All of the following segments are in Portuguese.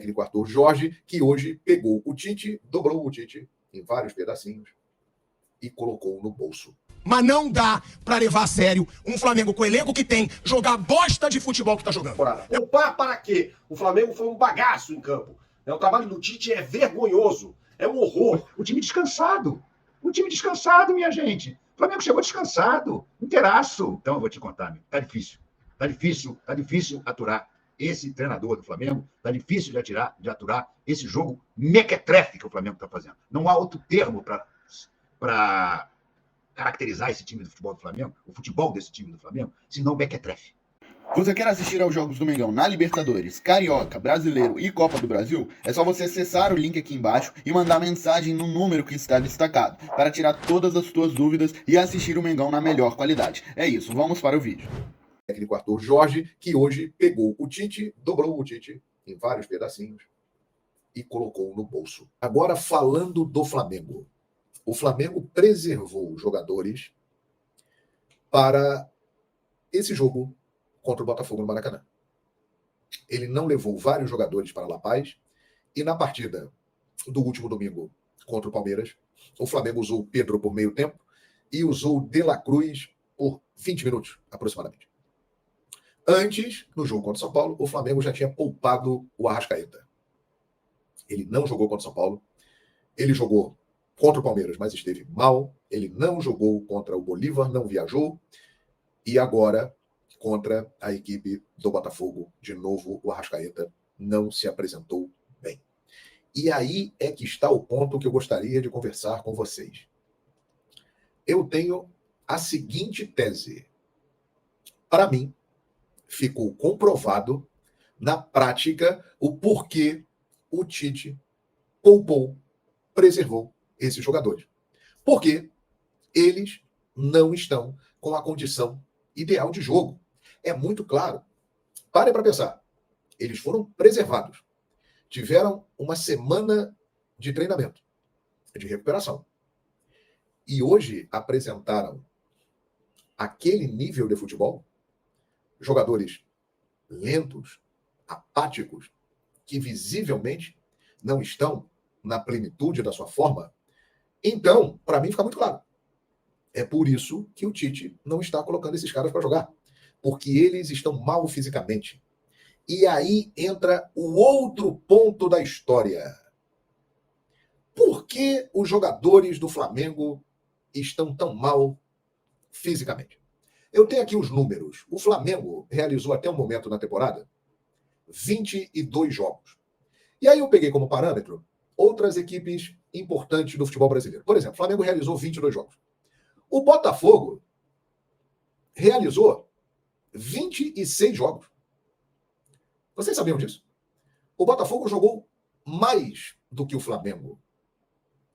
técnico Arthur Jorge, que hoje pegou o Tite, dobrou o Tite em vários pedacinhos e colocou no bolso. Mas não dá pra levar a sério um Flamengo com o elenco que tem jogar bosta de futebol que tá jogando. Poupar para quê? O Flamengo foi um bagaço em campo. O trabalho do Tite é vergonhoso. É um horror. O time descansado. O time descansado, minha gente. O Flamengo chegou descansado. Inteiraço. Então eu vou te contar, amigo. Tá difícil. Tá difícil aturar esse treinador do Flamengo. Tá difícil de aturar esse jogo mequetrefe que o Flamengo tá fazendo. Não há outro termo para caracterizar esse time do futebol do Flamengo, o futebol desse time do Flamengo, senão mequetrefe. Você quer assistir aos jogos do Mengão na Libertadores, Carioca, Brasileiro e Copa do Brasil? É só você acessar o link aqui embaixo e mandar mensagem no número que está destacado, para tirar todas as suas dúvidas e assistir o Mengão na melhor qualidade. É isso, vamos para o vídeo. O técnico Arthur Jorge, que hoje pegou o Tite, dobrou o Tite em vários pedacinhos e colocou no bolso. Agora, falando do Flamengo. O Flamengo preservou jogadores para esse jogo contra o Botafogo no Maracanã. Ele não levou vários jogadores para La Paz e na partida do último domingo contra o Palmeiras, o Flamengo usou o Pedro por meio tempo e usou o De La Cruz por 20 minutos, aproximadamente. Antes, no jogo contra o São Paulo, o Flamengo já tinha poupado o Arrascaeta. Ele não jogou contra o São Paulo, ele jogou contra o Palmeiras, mas esteve mal. Ele não jogou contra o Bolívar, não viajou. E agora, contra a equipe do Botafogo, de novo, o Arrascaeta não se apresentou bem. E aí é que está o ponto que eu gostaria de conversar com vocês. Eu tenho a seguinte tese. Para mim, ficou comprovado, na prática, o porquê o Tite poupou, preservou esses jogadores. Porque eles não estão com a condição ideal de jogo. É muito claro. Parem para pensar. Eles foram preservados. Tiveram uma semana de treinamento, de recuperação. E hoje apresentaram aquele nível de futebol, jogadores lentos, apáticos, que visivelmente não estão na plenitude da sua forma. Então, para mim fica muito claro. É por isso que o Tite não está colocando esses caras para jogar. Porque eles estão mal fisicamente. E aí entra o outro ponto da história. Por que os jogadores do Flamengo estão tão mal fisicamente? Eu tenho aqui os números. O Flamengo realizou até o momento na temporada 22 jogos. E aí eu peguei como parâmetro outras equipes importantes do futebol brasileiro. Por exemplo, o Flamengo realizou 22 jogos. O Botafogo realizou 26 jogos. Vocês sabiam disso? O Botafogo jogou mais do que o Flamengo.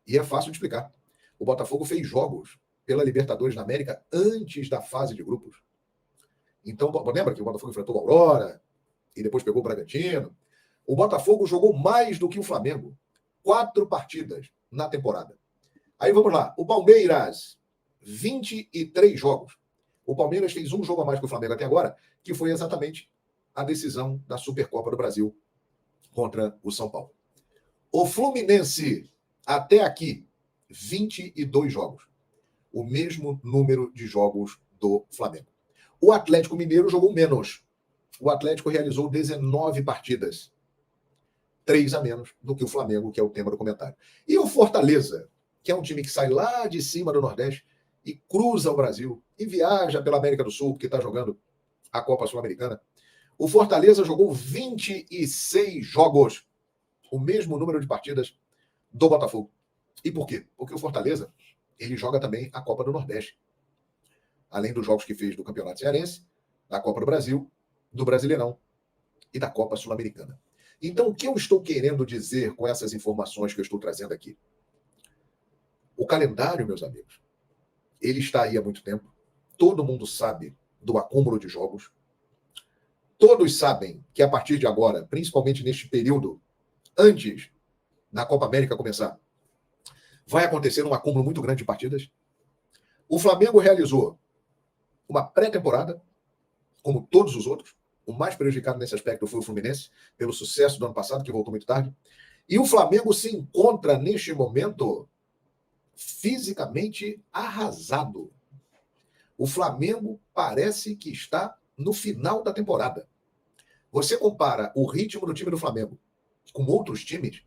E é fácil de explicar. O Botafogo fez jogos pela Libertadores da América antes da fase de grupos. Então, lembra que o Botafogo enfrentou o Aurora e depois pegou o Bragantino? O Botafogo jogou mais do que o Flamengo. 4 partidas na temporada. Aí vamos lá. O Palmeiras, 23 jogos. O Palmeiras fez um jogo a mais que o Flamengo até agora, que foi exatamente a decisão da Supercopa do Brasil contra o São Paulo. O Fluminense, até aqui, 22 jogos. O mesmo número de jogos do Flamengo. O Atlético Mineiro jogou menos. O Atlético realizou 19 partidas. 3 a menos do que o Flamengo, que é o tema do comentário. E o Fortaleza, que é um time que sai lá de cima do Nordeste e cruza o Brasil e viaja pela América do Sul, porque está jogando a Copa Sul-Americana. O Fortaleza jogou 26 jogos, o mesmo número de partidas do Botafogo. E por quê? Porque o Fortaleza, ele joga também a Copa do Nordeste. Além dos jogos que fez do Campeonato Cearense, da Copa do Brasil, do Brasileirão e da Copa Sul-Americana. Então, o que eu estou querendo dizer com essas informações que eu estou trazendo aqui? O calendário, meus amigos, ele está aí há muito tempo. Todo mundo sabe do acúmulo de jogos. Todos sabem que a partir de agora, principalmente neste período, antes da Copa América começar, vai acontecer um acúmulo muito grande de partidas. O Flamengo realizou uma pré-temporada, como todos os outros, O mais prejudicado nesse aspecto foi o Fluminense, pelo sucesso do ano passado, que voltou muito tarde. E o Flamengo se encontra, neste momento, fisicamente arrasado. O Flamengo parece que está no final da temporada. Você compara o ritmo do time do Flamengo com outros times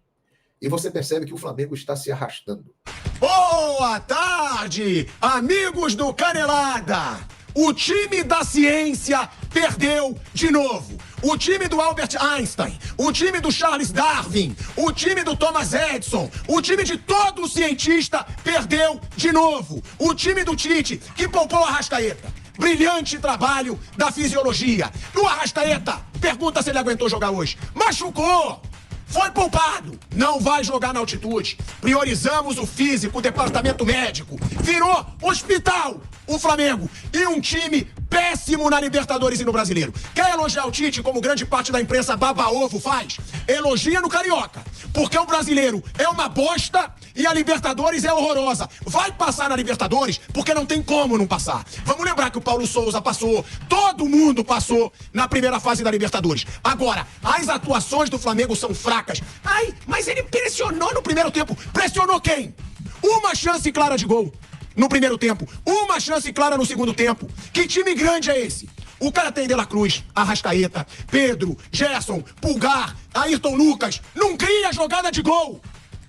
e você percebe que o Flamengo está se arrastando. Boa tarde, amigos do Canelada! O time da ciência perdeu de novo. O time do Albert Einstein, o time do Charles Darwin, o time do Thomas Edison, o time de todo cientista perdeu de novo. O time do Tite, que poupou a Arrascaeta. Brilhante trabalho da fisiologia. O Arrascaeta, pergunta se ele aguentou jogar hoje. Machucou! Foi poupado, não vai jogar na altitude. Priorizamos o físico, o departamento médico. Virou hospital o Flamengo. E um time péssimo na Libertadores e no Brasileiro. Quer elogiar o Tite, como grande parte da imprensa baba-ovo faz? Elogia no Carioca. Porque o Brasileiro é uma bosta e a Libertadores é horrorosa. Vai passar na Libertadores porque não tem como não passar. Vamos lembrar que o Paulo Souza passou, todo mundo passou na primeira fase da Libertadores. Agora, as atuações do Flamengo são fracas. Ai, mas ele pressionou no primeiro tempo. Pressionou quem? Uma chance clara de gol no primeiro tempo. Uma chance clara no segundo tempo. Que time grande é esse? O cara tem De La Cruz, Arrascaeta, Pedro, Gerson, Pulgar, Ayrton Lucas. Não cria jogada de gol.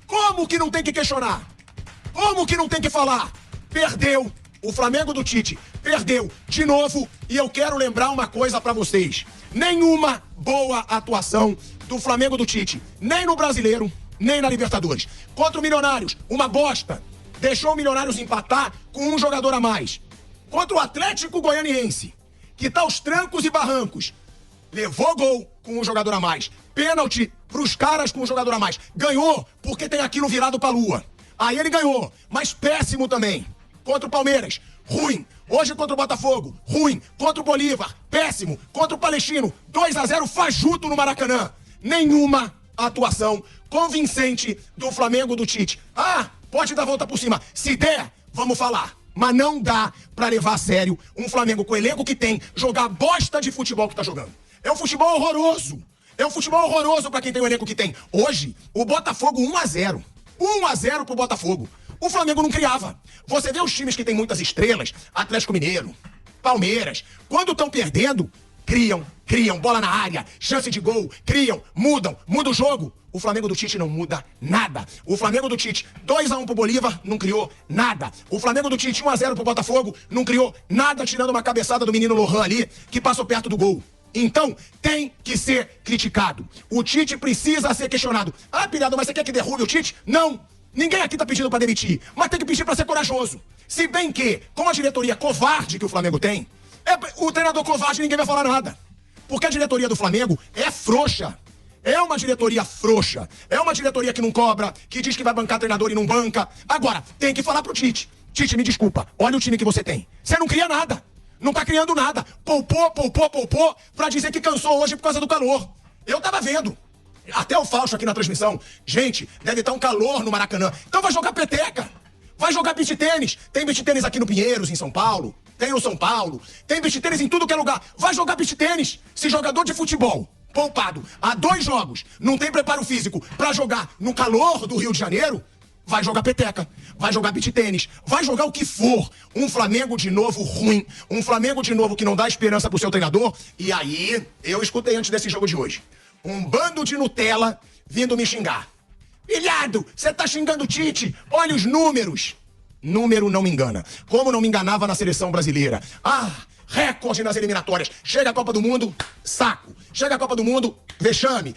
Como que não tem que questionar? Como que não tem que falar? Perdeu. O Flamengo do Tite perdeu de novo. E eu quero lembrar uma coisa pra vocês. Nenhuma boa atuação do Flamengo do Tite. Nem no Brasileiro, nem na Libertadores. Contra o Milionários, uma bosta. Deixou o Milionários empatar com um jogador a mais. Contra o Atlético Goianiense, que tá aos trancos e barrancos. Levou gol com um jogador a mais. Pênalti pros caras com um jogador a mais. Ganhou porque tem aquilo virado pra lua. Aí ele ganhou, mas péssimo também. Contra o Palmeiras, ruim. Hoje contra o Botafogo, ruim. Contra o Bolívar, péssimo. Contra o Palestino, 2-0 fajuto no Maracanã. Nenhuma atuação convincente do Flamengo do Tite. Ah, pode dar volta por cima. Se der, vamos falar. Mas não dá pra levar a sério um Flamengo com o elenco que tem jogar bosta de futebol que tá jogando. É um futebol horroroso. É um futebol horroroso pra quem tem o elenco que tem. Hoje, o Botafogo 1-0. 1-0 pro Botafogo. O Flamengo não criava. Você vê os times que tem muitas estrelas, Atlético Mineiro, Palmeiras, quando estão perdendo, criam, bola na área, chance de gol, criam, muda o jogo. O Flamengo do Tite não muda nada. O Flamengo do Tite, 2-1 pro Bolívar, não criou nada. O Flamengo do Tite, 1-0 pro Botafogo, não criou nada, tirando uma cabeçada do menino Lohan ali, que passou perto do gol. Então, tem que ser criticado. O Tite precisa ser questionado. Ah, Pilhado, mas você quer que derrube o Tite? Não. Ninguém aqui tá pedindo pra demitir, mas tem que pedir pra ser corajoso. Se bem que, com a diretoria covarde que o Flamengo tem, o treinador covarde ninguém vai falar nada. Porque a diretoria do Flamengo é frouxa. É uma diretoria frouxa. É uma diretoria que não cobra, que diz que vai bancar treinador e não banca. Agora, tem que falar pro Tite. Tite, me desculpa, olha o time que você tem. Você não cria nada. Não tá criando nada. Poupou pra dizer que cansou hoje por causa do calor. Eu tava vendo. Até o Fausto aqui na transmissão. Gente, deve estar um calor no Maracanã. Então vai jogar peteca. Vai jogar beach tênis. Tem beach tênis aqui no Pinheiros, em São Paulo. Tem no São Paulo. Tem beach tênis em tudo que é lugar. Vai jogar beach tênis. Se jogador de futebol, poupado, há 2 jogos, não tem preparo físico pra jogar no calor do Rio de Janeiro, vai jogar peteca, vai jogar beach tênis, vai jogar o que for. Um Flamengo de novo ruim. Um Flamengo de novo que não dá esperança pro seu treinador. E aí, eu escutei antes desse jogo de hoje. Um bando de Nutella vindo me xingar. Pilhado, você tá xingando o Tite? Olha os números. Número não me engana. Como não me enganava na seleção brasileira. Ah, recorde nas eliminatórias. Chega a Copa do Mundo, saco. Chega a Copa do Mundo, vexame.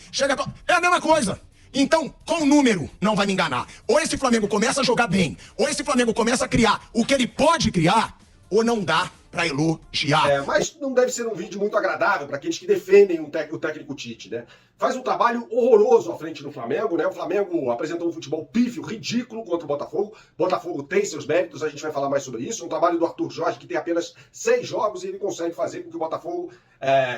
É a mesma coisa. Então, com o número, não vai me enganar. Ou esse Flamengo começa a jogar bem, ou esse Flamengo começa a criar o que ele pode criar, ou não dá pra elogiar. Mas não deve ser um vídeo muito agradável para aqueles que defendem o técnico Tite, né? Faz um trabalho horroroso à frente do Flamengo, né? O Flamengo apresentou um futebol pífio, ridículo contra o Botafogo. Botafogo tem seus méritos, a gente vai falar mais sobre isso. Um trabalho do Arthur Jorge, que tem apenas 6 jogos e ele consegue fazer com que o Botafogo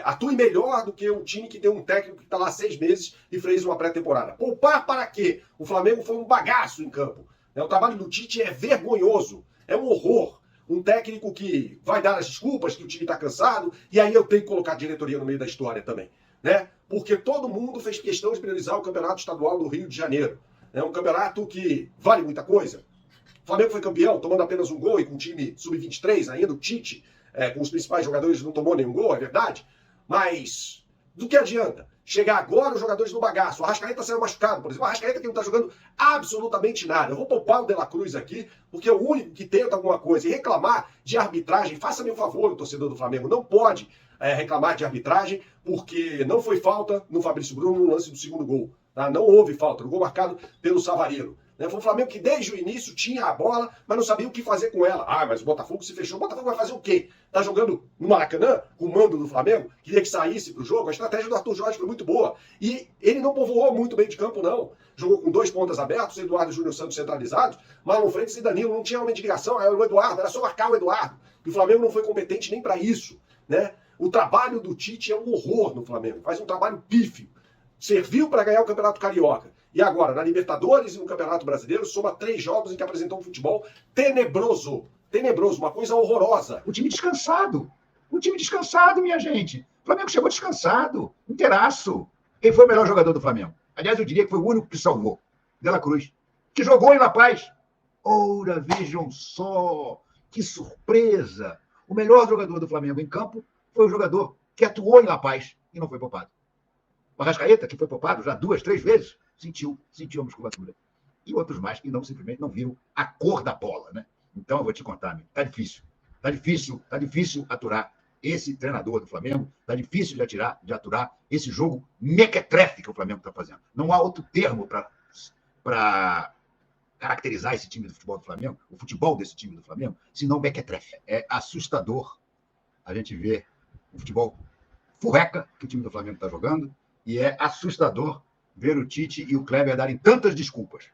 atue melhor do que o time que tem um técnico que está lá 6 meses e fez uma pré-temporada. Poupar para quê? O Flamengo foi um bagaço em campo. O trabalho do Tite é vergonhoso, é um horror. Um técnico que vai dar as desculpas que o time está cansado, e aí eu tenho que colocar a diretoria no meio da história também, né? Porque todo mundo fez questão de priorizar o Campeonato Estadual do Rio de Janeiro. É um campeonato que vale muita coisa. O Flamengo foi campeão, tomando apenas um gol e com um time sub-23 ainda, o Tite, com os principais jogadores, não tomou nenhum gol, é verdade. Mas do que adianta? Chegar agora os jogadores no bagaço. O Arrascaeta saiu machucado, por exemplo. O Arrascaeta que não está jogando absolutamente nada. Eu vou poupar o De La Cruz aqui, porque é o único que tenta alguma coisa. E reclamar de arbitragem, faça-me um favor, o torcedor do Flamengo. Não pode reclamar de arbitragem, porque não foi falta no Fabrício Bruno no lance do segundo gol. Tá? Não houve falta. O gol marcado pelo Savarino. Foi um Flamengo que desde o início tinha a bola, mas não sabia o que fazer com ela. Ah, mas o Botafogo se fechou. O Botafogo vai fazer o quê? Tá jogando no Maracanã, com o mando do Flamengo? Queria que saísse pro jogo. A estratégia do Arthur Jorge foi muito boa. E ele não povoou muito bem de campo, não. Jogou com 2 pontas abertos, Eduardo e Júnior Santos centralizados, Marlon Freitas e Danilo. Não tinha homem de ligação, era o Eduardo, era só marcar o Eduardo. E o Flamengo não foi competente nem para isso, né? O trabalho do Tite é um horror no Flamengo. Faz um trabalho pífio. Serviu para ganhar o Campeonato Carioca. E agora, na Libertadores e no Campeonato Brasileiro, soma 3 jogos em que apresentou um futebol tenebroso. Tenebroso, uma coisa horrorosa. O time descansado. O time descansado, minha gente. O Flamengo chegou descansado, inteiraço. Quem foi o melhor jogador do Flamengo? Aliás, eu diria que foi o único que salvou. De La Cruz, que jogou em La Paz. Ora, vejam só, que surpresa. O melhor jogador do Flamengo em campo foi o jogador que atuou em La Paz e não foi poupado. O Arrascaeta, que foi poupado já 2, 3 vezes, sentiu a musculatura. E outros mais que simplesmente não viram a cor da bola, né? Então, eu vou te contar, amigo, tá difícil aturar esse treinador do Flamengo, tá difícil de aturar esse jogo mequetrefe que o Flamengo está fazendo. Não há outro termo para caracterizar esse time do futebol do Flamengo, o futebol desse time do Flamengo, senão mequetrefe. É assustador a gente ver o futebol furreca que o time do Flamengo está jogando, e é assustador ver o Tite e o Kleber darem tantas desculpas.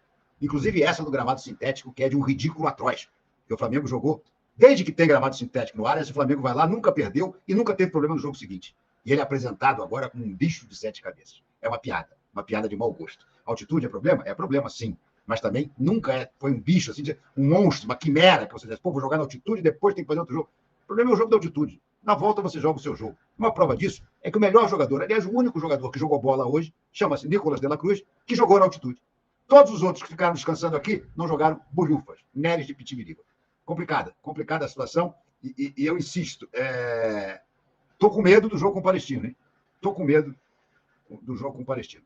Inclusive essa do gramado sintético, que é de um ridículo atroz. Que o Flamengo jogou, desde que tem gramado sintético no ar, esse Flamengo vai lá, nunca perdeu e nunca teve problema no jogo seguinte. E ele é apresentado agora como um bicho de 7 cabeças. É uma piada de mau gosto. A altitude é problema? É problema, sim. Mas também nunca foi um bicho, assim, um monstro, uma quimera, que você diz, pô, vou jogar na altitude e depois tem que fazer outro jogo. O problema é o jogo da altitude. Na volta você joga o seu jogo. Uma prova disso é que o melhor jogador, aliás, o único jogador que jogou bola hoje, chama-se Nicolas de la Cruz, que jogou na altitude. Todos os outros que ficaram descansando aqui não jogaram bolhufas, Neres de Pitimiriba. Complicada a situação. E eu insisto, estou com medo do jogo com o Palestino, hein? Estou com medo do jogo com o Palestino.